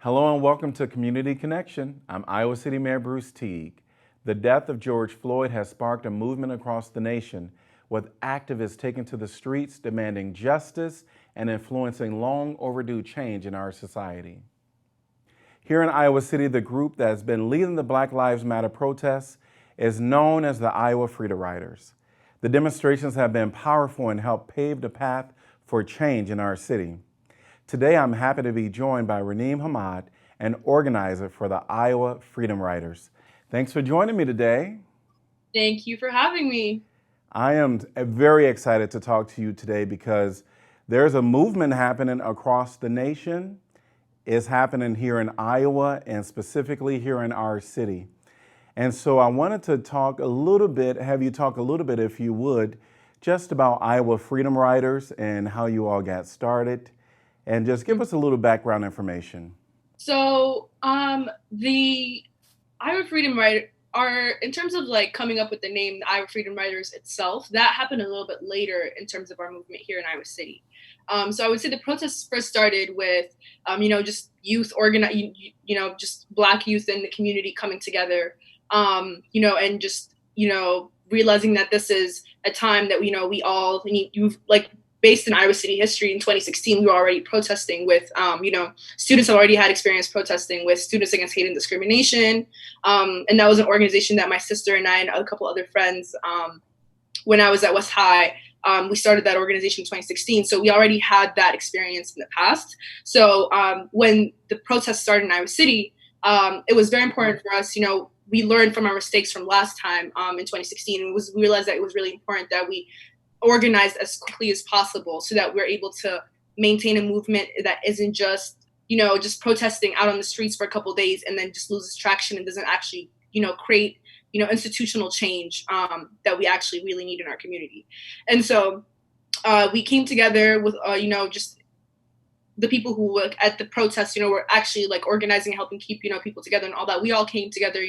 Hello and welcome to Community Connection. I'm Iowa City Mayor Bruce Teague. The death of George Floyd has sparked a movement across the nation, with activists taking to the streets demanding justice and influencing long overdue change in our society. Here in Iowa City, the group that has been leading the Black Lives Matter protests is known as the Iowa Freedom Riders. The demonstrations have been powerful and helped pave the path for change in our city. Today, I'm happy to be joined by Raneem Hamad, an organizer for the Iowa Freedom Riders. Thanks for joining me today. Thank you for having me. I am very excited to talk to you today because there's a movement happening across the nation. It's happening here in Iowa and specifically here in our city. And so I wanted to talk a little bit, have you talk a little bit, if you would, just about Iowa Freedom Riders and how you all got started. And just give us a little background information. So, the Iowa Freedom Rider are, in terms of like coming up with the name, the Iowa Freedom Riders itself, that happened a little bit later in terms of our movement here in Iowa City. So I would say the protests first started with, just youth just Black youth in the community coming together, and just, realizing that this is a time that, we all need, based in Iowa City history in 2016, we were already protesting with, students have already had experience protesting with Students Against Hate and Discrimination. And that was an organization that my sister and I and a couple other friends, when I was at West High, we started that organization in 2016. So we already had that experience in the past. So when the protests started in Iowa City, it was very important for us, we learned from our mistakes from last time in 2016. And we realized that it was really important that we organized as quickly as possible so that we're able to maintain a movement that isn't just, just protesting out on the streets for a couple of days and then just loses traction and doesn't actually, create, institutional change that we actually really need in our community. And so we came together with, just the people who work at the protests, were actually like organizing and helping keep, people together and all that. We all came together,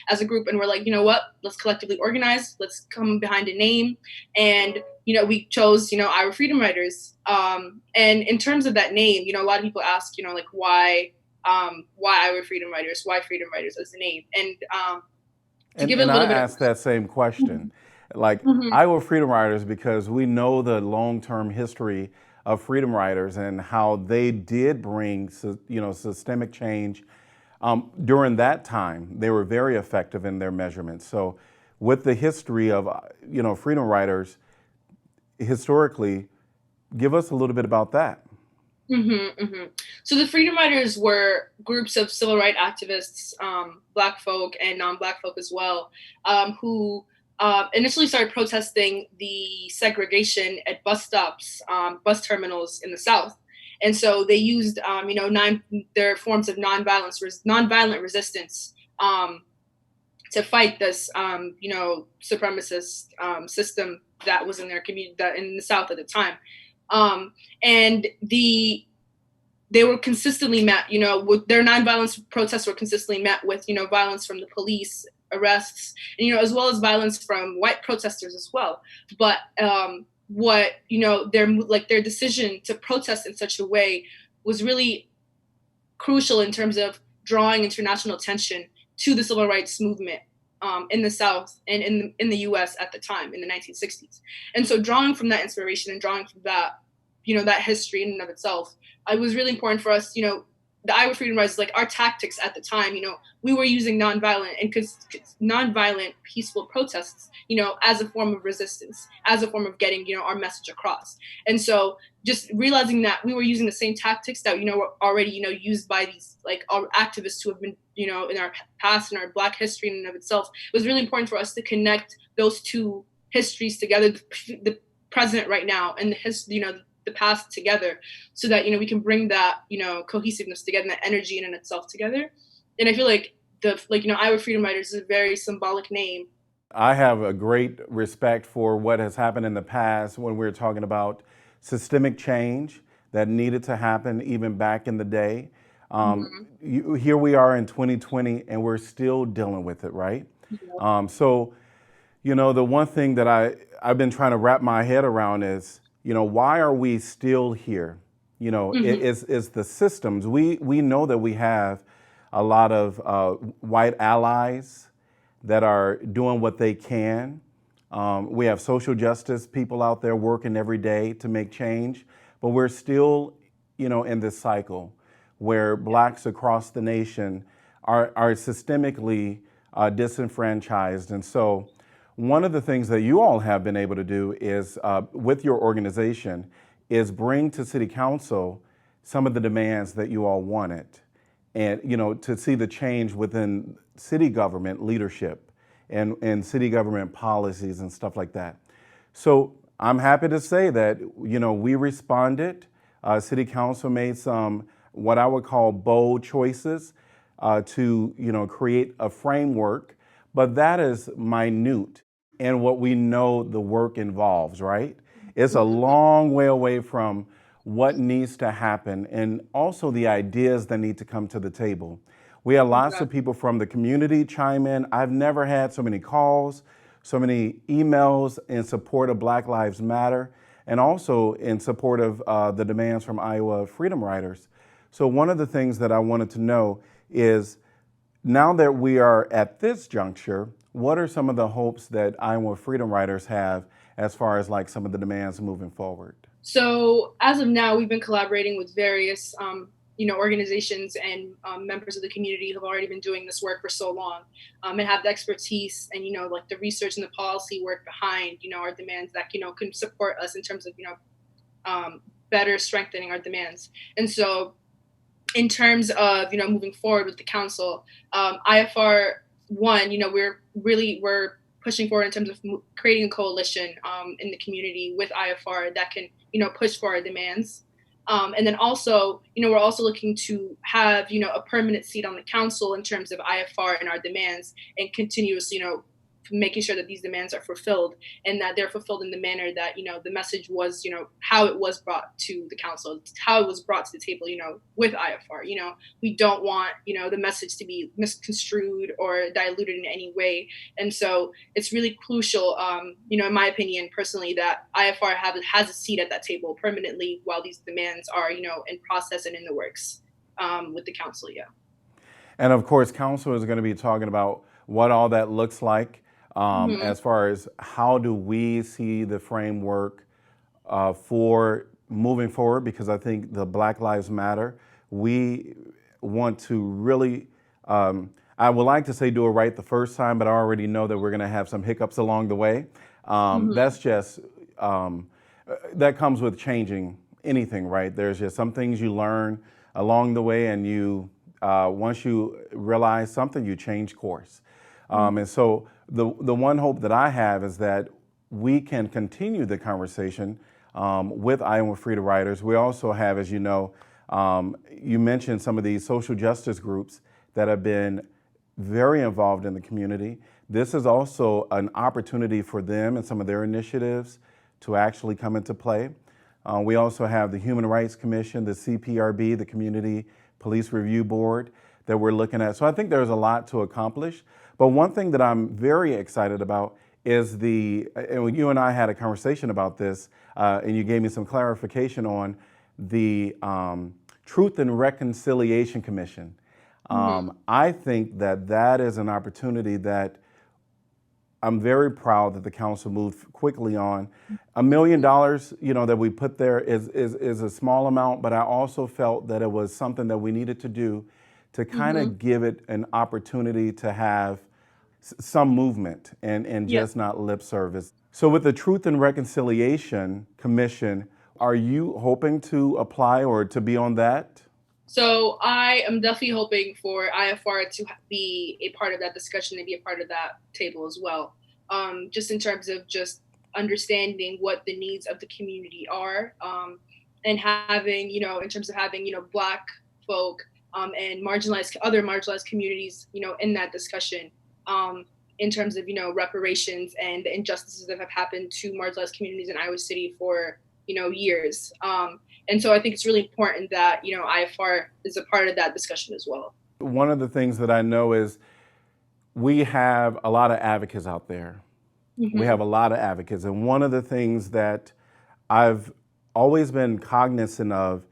as a group and we're like, you know what, let's collectively organize, let's come behind a name. And, we chose, Iowa Freedom Riders. And in terms of that name, a lot of people ask, like why Iowa Freedom Riders, why Freedom Riders as the name? And to give it a I little bit of asked that same question, like Mhm. Iowa Freedom Riders, because we know the long-term history of Freedom Riders and how they did bring, systemic change. During that time, they were very effective in their measurements. So with the history of, Freedom Riders, historically, give us a little bit about that. So the Freedom Riders were groups of civil rights activists, Black folk and non-Black folk as well, who initially started protesting the segregation at bus stops, bus terminals in the South. And so they used, their forms of nonviolent resistance to fight this, supremacist system that was in their community, that in the South at the time. And they were consistently met, with their nonviolence protests were consistently met with, violence from the police, arrests, and, as well as violence from white protesters as well. But their decision to protest in such a way was really crucial in terms of drawing international attention to the civil rights movement in the South and in the U.S. at the time in the 1960s. And so drawing from that inspiration and drawing from that, that history in and of itself, it was really important for us, the Iowa Freedom Riders, like our tactics at the time, we were using nonviolent peaceful protests, as a form of resistance, as a form of getting, our message across. And so just realizing that we were using the same tactics that, were already, used by these like our activists who have been, in our past and our Black history in and of itself, it was really important for us to connect those two histories together, the present right now and the past together, so that we can bring that cohesiveness together and that energy in and itself together. And I feel like Iowa Freedom Riders is a very symbolic name. I have a great respect for what has happened in the past when we're talking about systemic change that needed to happen even back in the day. Here we are in 2020 and we're still dealing with it, right? So, the one thing that I've been trying to wrap my head around is, why are we still here? Mm-hmm. is the systems. We know that we have a lot of white allies that are doing what they can. We have social justice people out there working every day to make change, but we're still, in this cycle where blacks across the nation are systemically disenfranchised. And so one of the things that you all have been able to do is, with your organization, is bring to City Council some of the demands that you all wanted, and to see the change within city government leadership and city government policies and stuff like that. So I'm happy to say that we responded. City Council made some what I would call bold choices to create a framework, but that is minute in what we know the work involves, right? It's a long way away from what needs to happen and also the ideas that need to come to the table. We had lots of people from the community chime in. I've never had so many calls, so many emails in support of Black Lives Matter, and also in support of the demands from Iowa Freedom Riders. So one of the things that I wanted to know is, now that we are at this juncture, what are some of the hopes that Iowa Freedom Riders have as far as like some of the demands moving forward? So as of now, we've been collaborating with various, organizations and members of the community who have already been doing this work for so long, and have the expertise and like the research and the policy work behind our demands that can support us in terms of better strengthening our demands. And so, in terms of moving forward with the council, IFR one, we're pushing forward in terms of creating a coalition in the community with IFR that can push for our demands. And then also, we're also looking to have, a permanent seat on the council in terms of IFR and our demands, and continuously, making sure that these demands are fulfilled and that they're fulfilled in the manner that, the message was, how it was brought to the council, how it was brought to the table, with IFR. We don't want, the message to be misconstrued or diluted in any way. And so it's really crucial, in my opinion, personally, that IFR has a seat at that table permanently while these demands are, in process and in the works with the council. Yeah. And of course, council is going to be talking about what all that looks like. As far as how do we see the framework for moving forward, because I think the Black Lives Matter, we want to really, I would like to say do it right the first time, but I already know that we're going to have some hiccups along the way. That's just, that comes with changing anything, right? There's just some things you learn along the way, and you, once you realize something, you change course. And so the one hope that I have is that we can continue the conversation with Iowa Freedom Riders. We also have, as you know, you mentioned some of these social justice groups that have been very involved in the community. This is also an opportunity for them and some of their initiatives to actually come into play. We also have the Human Rights Commission, the CPRB, the Community Police Review Board that we're looking at. So I think there's a lot to accomplish. But one thing that I'm very excited about is and you and I had a conversation about this, and you gave me some clarification on the Truth and Reconciliation Commission. I think that is an opportunity that I'm very proud that the council moved quickly on. $1 million, that we put there is a small amount, but I also felt that it was something that we needed to do to kind of give it an opportunity to have some movement and just not lip service. So with the Truth and Reconciliation Commission, are you hoping to apply or to be on that? So I am definitely hoping for IFR to be a part of that discussion and be a part of that table as well. Just in terms of just understanding what the needs of the community are, and having, in terms of having, Black folk and other marginalized communities, in that discussion, in terms of, reparations and the injustices that have happened to marginalized communities in Iowa City for, years. And so I think it's really important that, IFR is a part of that discussion as well. One of the things that I know is we have a lot of advocates out there. We have a lot of advocates. And one of the things that I've always been cognizant of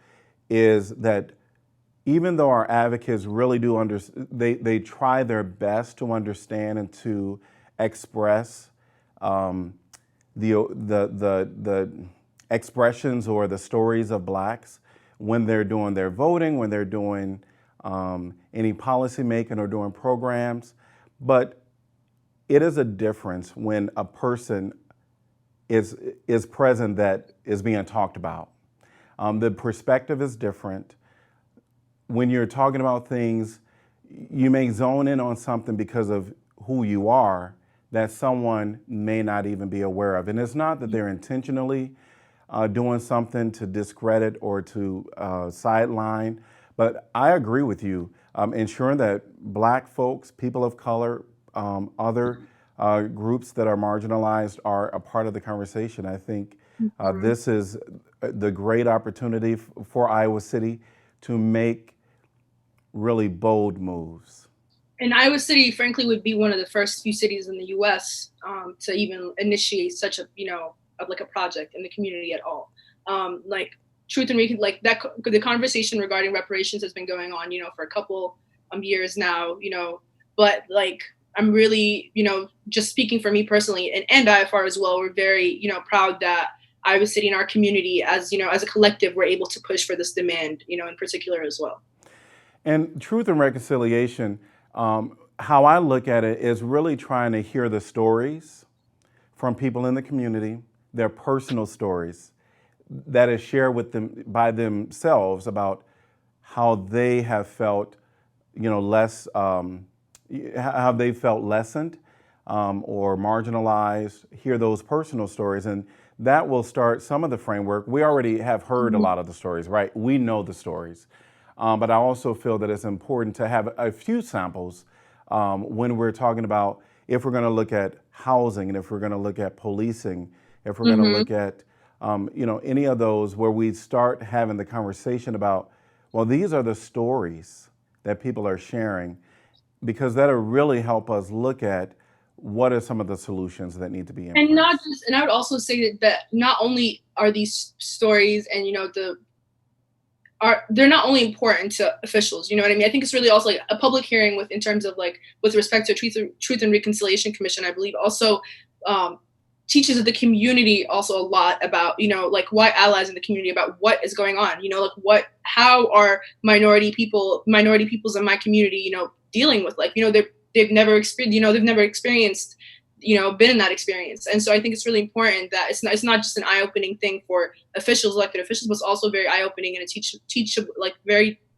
is that even though our advocates really do they try their best to understand and to express um, the expressions or the stories of blacks when they're doing their voting, when they're doing any policy making or doing programs. But it is a difference when a person is present that is being talked about. The perspective is different. When you're talking about things, you may zone in on something because of who you are that someone may not even be aware of. And it's not that they're intentionally doing something to discredit or to sideline, but I agree with you. Ensuring that black folks, people of color, other groups that are marginalized are a part of the conversation. I think Mhm. this is the great opportunity for Iowa City to make really bold moves. And Iowa City, frankly, would be one of the first few cities in the U.S. To even initiate such a, like a project in the community at all. Like truth and like that, the conversation regarding reparations has been going on, for a couple years now, but like I'm really, just speaking for me personally and IFR as well, we're very, proud that Iowa City and our community as a collective, we're able to push for this demand, in particular as well. And truth and reconciliation, how I look at it is really trying to hear the stories from people in the community, their personal stories that is shared with them by themselves about how they have felt, less, how they felt lessened or marginalized. Hear those personal stories, and that will start some of the framework. We already have heard a Mhm. lot of the stories, right? We know the stories, but I also feel that it's important to have a few samples when we're talking about if we're going to look at housing and if we're going to look at policing, if we're going to Mhm. look at any of those where we start having the conversation about, well, these are the stories that people are sharing, because that'll really help us look at what are some of the solutions that need to be in And not place. just, and I would also say that not only are these stories and they're not only important to officials, you know what I mean? I think it's really also like a public hearing with in terms of like with respect to Truth and Reconciliation Commission, I believe also um, teaches the community also a lot about, like white allies in the community about what is going on, like how are minority peoples in my community, dealing with like, they've never experienced, been in that experience. And so I think it's really important that it's not just an eye-opening thing for officials, elected officials, but it's also very eye-opening and a teachable, like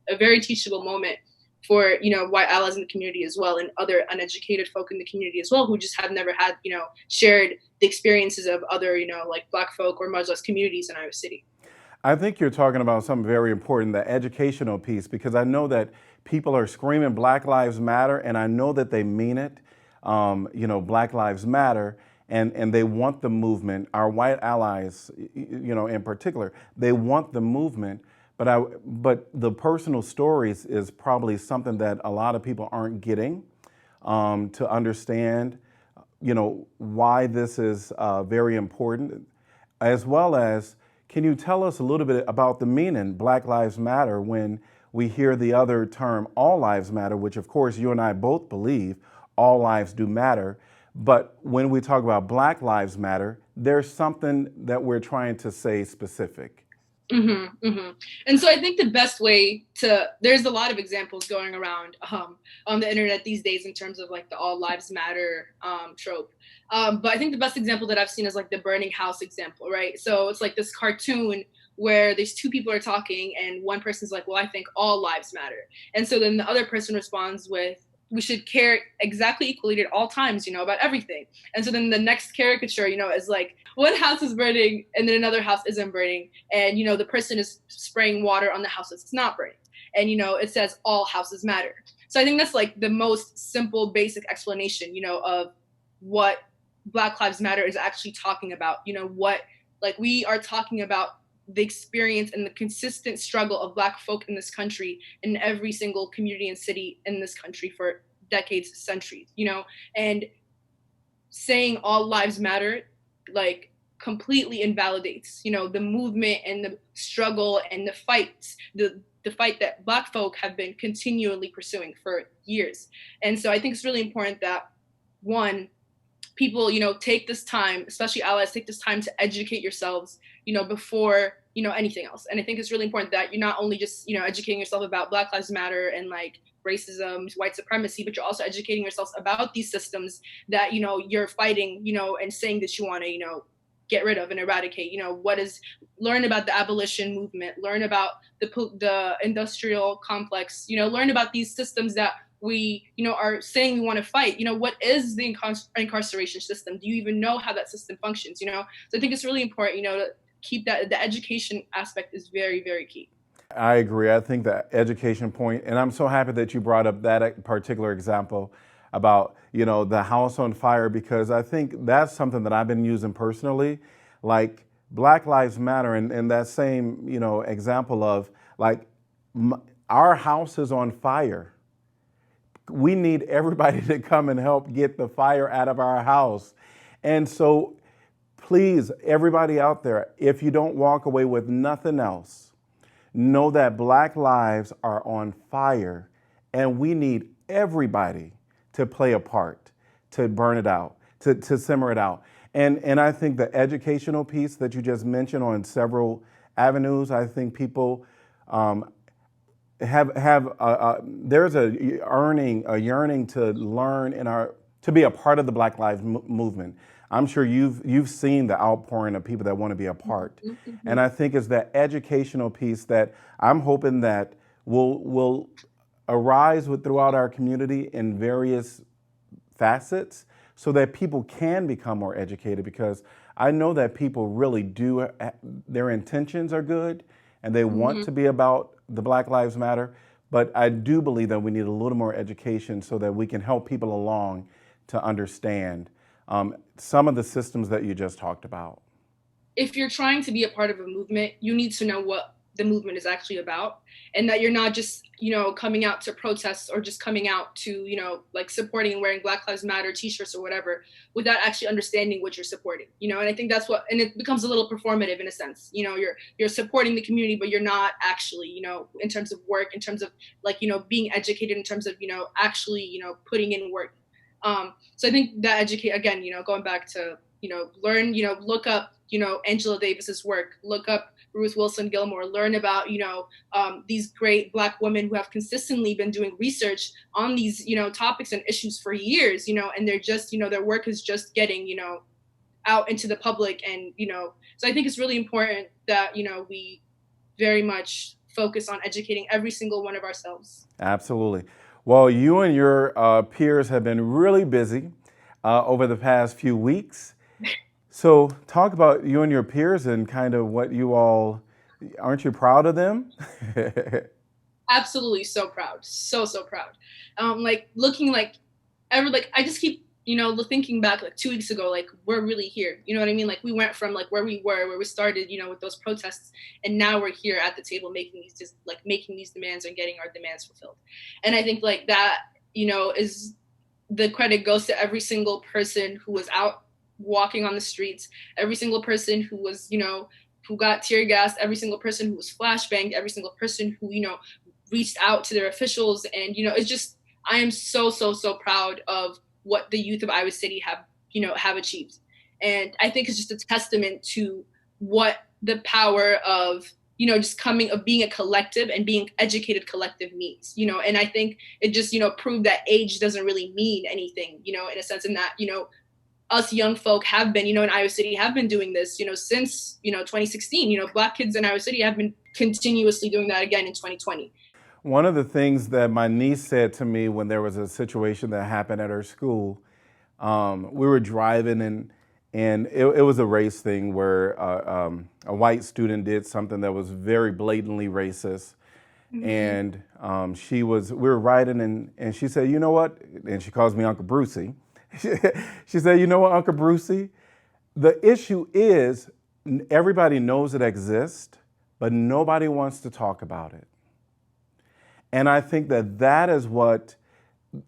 a very teachable moment for white allies in the community as well, and other uneducated folk in the community as well, who just have never had shared the experiences of other like black folk or marginalized communities in Iowa City. I think you're talking about something very important, the educational piece, because I know that people are screaming Black Lives Matter, and I know that they mean it. Black Lives Matter, and they want the movement. Our white allies, in particular, they want the movement. But the personal stories is probably something that a lot of people aren't getting to understand, why this is very important, as well as can you tell us a little bit about the meaning Black Lives Matter when we hear the other term All Lives Matter, which of course you and I both believe all lives do matter. But when we talk about Black Lives Matter, there's something that we're trying to say specific. And so I think the best way to there's a lot of examples going around on the internet these days in terms of like the all lives matter trope. But I think the best example that I've seen is like the burning house example, right? So it's like this cartoon where these two people are talking and one person's like, well, I think all lives matter. And so then the other person responds with, we should care exactly equally at all times, about everything. And so then the next caricature, is like one house is burning and then another house isn't burning, and the person is spraying water on the house that's not burning, and it says all houses matter. So I think that's like the most simple basic explanation of what Black Lives Matter is actually talking about. What, like, we are talking about the experience and the consistent struggle of Black folk in this country, in every single community and city in this country for decades, centuries, and saying all lives matter, like, completely invalidates, the movement and the struggle and the fights, the fight that Black folk have been continually pursuing for years. And so I think it's really important that, one, people, take this time, especially allies, take this time to educate yourselves, before, anything else. And I think it's really important that you're not only just, educating yourself about Black Lives Matter and like racism, white supremacy, but you're also educating yourselves about these systems that, you're fighting, and saying that you want to, get rid of and eradicate. Learn about the abolition movement, learn about the industrial complex, learn about these systems that we, are saying we want to fight. What is the incarceration system? Do you even know how that system functions? So I think it's really important, to keep that. The education aspect is very, very key. I agree. I think the education point, and I'm so happy that you brought up that particular example about, the house on fire, because I think that's something that I've been using personally, like Black Lives Matter, and that same, example of like our house is on fire. We need everybody to come and help get the fire out of our house. And so please, everybody out there, if you don't walk away with nothing else, know that Black lives are on fire, and we need everybody to play a part, to burn it out, to simmer it out. And I think the educational piece that you just mentioned on several avenues, I think people there's a yearning to learn to be a part of the Black Lives movement. I'm sure you've seen the outpouring of people that want to be a part. Mm-hmm. And I think it's that educational piece that I'm hoping that will arise throughout our community in various facets so that people can become more educated, because I know that people really do, their intentions are good and they want to be about the Black Lives Matter, but I do believe that we need a little more education so that we can help people along to understand some of the systems that you just talked about. If you're trying to be a part of a movement, you need to know what the movement is actually about, and that you're not just, coming out to protest or just coming out to, like supporting and wearing Black Lives Matter t-shirts or whatever without actually understanding what you're supporting, and I think that's and it becomes a little performative in a sense. You're supporting the community, but you're not actually, in terms of work, in terms of like, being educated, in terms of, actually, putting in work. So I think that educate, again, going back to, learn, look up, Angela Davis's work, look up Ruth Wilson Gilmore, learn about, these great Black women who have consistently been doing research on these, topics and issues for years, and they're just, their work is just getting, out into the public. And, so I think it's really important that, we very much focus on educating every single one of ourselves. Absolutely. Well, you and your peers have been really busy over the past few weeks. So talk about you and your peers and kind of what you all, aren't you proud of them? Absolutely. So proud. So proud. Like looking like I just keep, thinking back like 2 weeks ago, like we're really here. You know what I mean? Like we went from like where we started, with those protests, and now we're here at the table making these demands and getting our demands fulfilled. And I think like that, is the credit goes to every single person who was out walking on the streets, every single person who was, who got tear gassed, every single person who was flashbanged, every single person who, reached out to their officials. And, it's just, I am so proud of what the youth of Iowa City have achieved. And I think it's just a testament to what the power of, just being a collective and being educated collective means, and I think it just, proved that age doesn't really mean anything, in a sense, and that, us young folk have been, in Iowa City have been doing this, since, 2016, Black kids in Iowa City have been continuously doing that again in 2020. One of the things that my niece said to me when there was a situation that happened at her school, we were driving and it was a race thing where a white student did something that was very blatantly racist. Mm-hmm. And we were riding and she said, you know what? And she calls me Uncle Brucey. She said, you know what, Uncle Brucey? The issue is everybody knows it exists, but nobody wants to talk about it. And I think that is what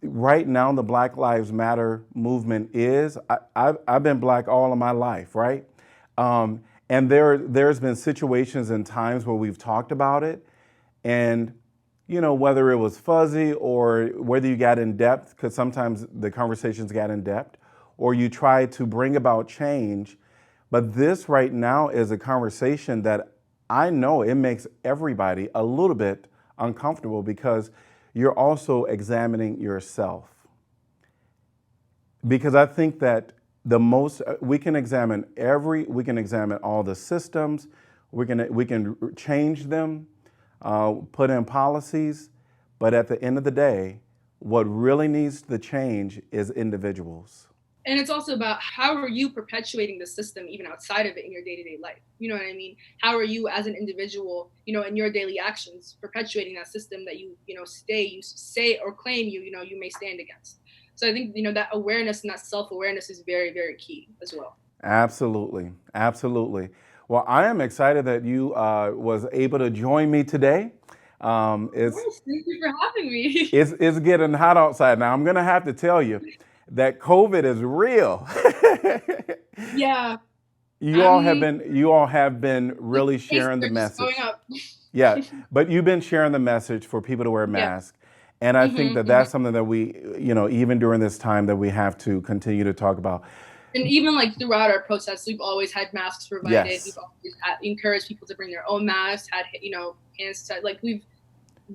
right now the Black Lives Matter movement is. I've been Black all of my life, right? And there's been situations and times where we've talked about it, and whether it was fuzzy or whether you got in depth, because sometimes the conversations got in depth, or you tried to bring about change. But this right now is a conversation that I know it makes everybody a little bit uncomfortable, because you're also examining yourself. Because I think that we can examine all the systems, we can change them, put in policies, but at the end of the day, what really needs to change is individuals. And it's also about how are you perpetuating the system even outside of it in your day-to-day life? You know what I mean? How are you as an individual, in your daily actions, perpetuating that system that you say or claim you may stand against. So I think, that awareness and that self-awareness is very, very key as well. Absolutely. Absolutely. Well, I am excited that you was able to join me today. Of course, thank you for having me. It's getting hot outside now. I'm going to have to tell you that COVID is real. Yeah. You all have been really sharing the message. Going up. Yeah, but you've been sharing the message for people to wear masks. Yeah. And I think that that's something that we, even during this time, that we have to continue to talk about. And even like throughout our protests, we've always had masks provided. Yes. We've always encouraged people to bring their own masks, had, hands tied. Like the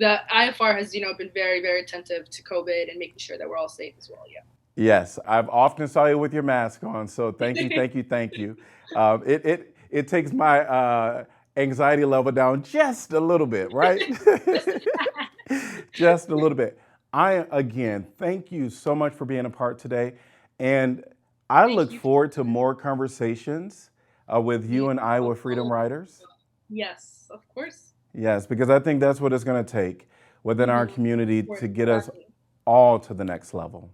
IFR has, been very, very attentive to COVID and making sure that we're all safe as well. Yeah. Yes, I've often saw you with your mask on, so thank you, thank you, thank you. It takes my anxiety level down just a little bit, right? Just a little bit. Again, thank you so much for being a part today, and I look forward to more conversations with you and Iowa Freedom Riders. Yes, of course. Yes, because I think that's what it's going to take within our community to get us all to the next level.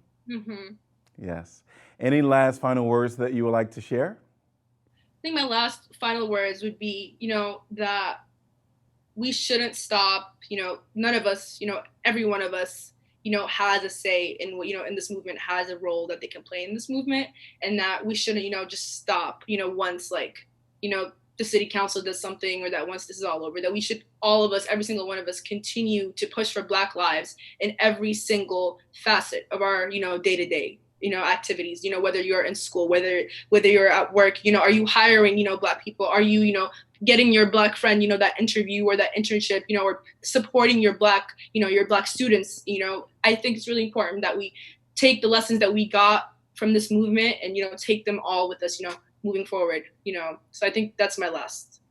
Yes. Any last final words that you would like to share? I think my last final words would be, that we shouldn't stop. None of us, every one of us, has a say in in this movement, has a role that they can play in this movement, and that we shouldn't, just stop, once the city council does something, or that once this is all over, that we should, all of us, every single one of us, continue to push for Black lives in every single facet of our, day-to-day, activities, whether you're in school, whether you're at work, are you hiring, Black people? Are you, getting your Black friend, that interview or that internship, or supporting your Black students? I think it's really important that we take the lessons that we got from this movement and, take them all with us, moving forward, so I think that's my last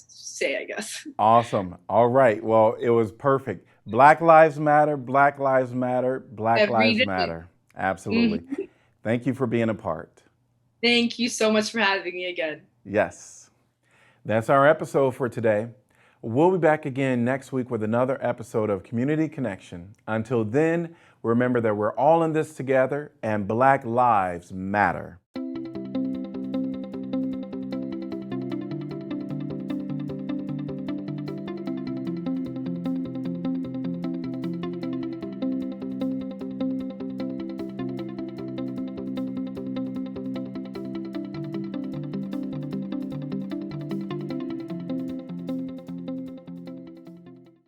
say, I guess. Awesome. All right. Well, it was perfect. Black lives matter, Black lives matter, Black lives matter. Absolutely. Thank you for being a part. Thank you so much for having me again. Yes. That's our episode for today. We'll be back again next week with another episode of Community Connection. Until then, remember that we're all in this together and Black lives matter.